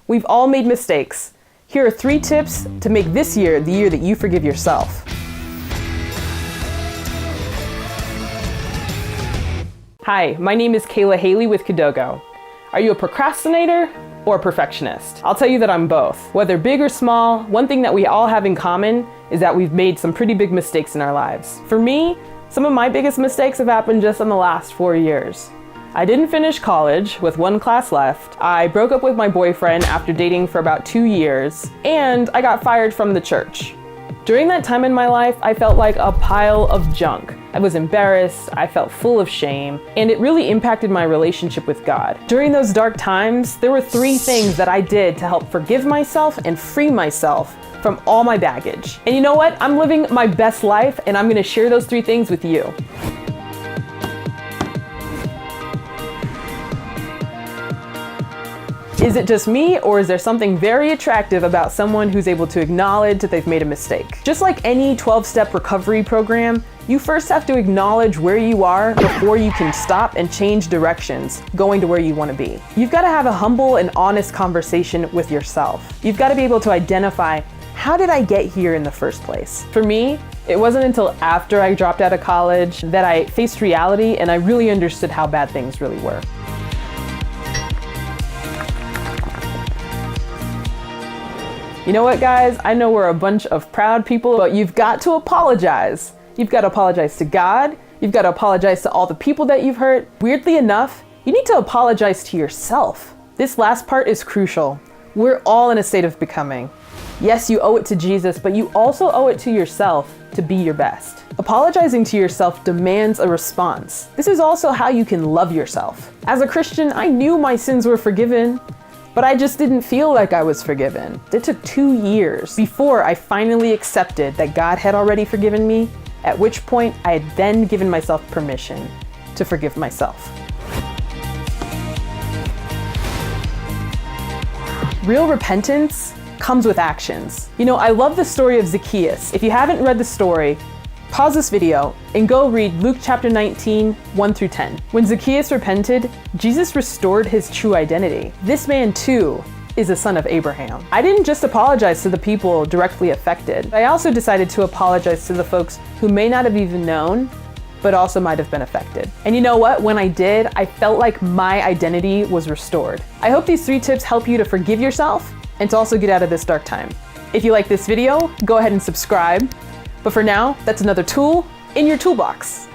We've all made mistakes. Here are 3 tips to make this year the year that you forgive yourself. Hi, my name is Kayla Haley with Kidogo. Are you a procrastinator or a perfectionist? I'll tell you that I'm both. Whether big or small, one thing that we all have in common is that we've made some pretty big mistakes in our lives. For me, some of my biggest mistakes have happened just in the last 4 years. I didn't finish college with 1 class left. I broke up with my boyfriend after dating for about 2 years, and I got fired from the church. During that time in my life, I felt like a pile of junk. I was embarrassed, I felt full of shame, and it really impacted my relationship with God. During those dark times, there were 3 things that I did to help forgive myself and free myself from all my baggage. And you know what? I'm living my best life, and I'm gonna share those 3 things with you. Is it just me, or is there something very attractive about someone who's able to acknowledge that they've made a mistake? Just like any 12-step recovery program, you first have to acknowledge where you are before you can stop and change directions, going to where you want to be. You've got to have a humble and honest conversation with yourself. You've got to be able to identify, how did I get here in the first place? For me, it wasn't until after I dropped out of college that I faced reality and I really understood how bad things really were. You know what, guys? I know we're a bunch of proud people, but you've got to apologize. You've got to apologize to God. You've got to apologize to all the people that you've hurt. Weirdly enough, you need to apologize to yourself. This last part is crucial. We're all in a state of becoming. Yes, you owe it to Jesus, but you also owe it to yourself to be your best. Apologizing to yourself demands a response. This is also how you can love yourself. As a Christian, I knew my sins were forgiven, but I just didn't feel like I was forgiven. It took 2 years before I finally accepted that God had already forgiven me, at which point I had then given myself permission to forgive myself. Real repentance comes with actions. You know, I love the story of Zacchaeus. If you haven't read the story, pause this video and go read Luke chapter 19, 1 through 10. When Zacchaeus repented, Jesus restored his true identity. This man too is a son of Abraham. I didn't just apologize to the people directly affected. I also decided to apologize to the folks who may not have even known, but also might have been affected. And you know what? When I did, I felt like my identity was restored. I hope these 3 tips help you to forgive yourself and to also get out of this dark time. If you like this video, go ahead and subscribe. But for now, that's another tool in your toolbox.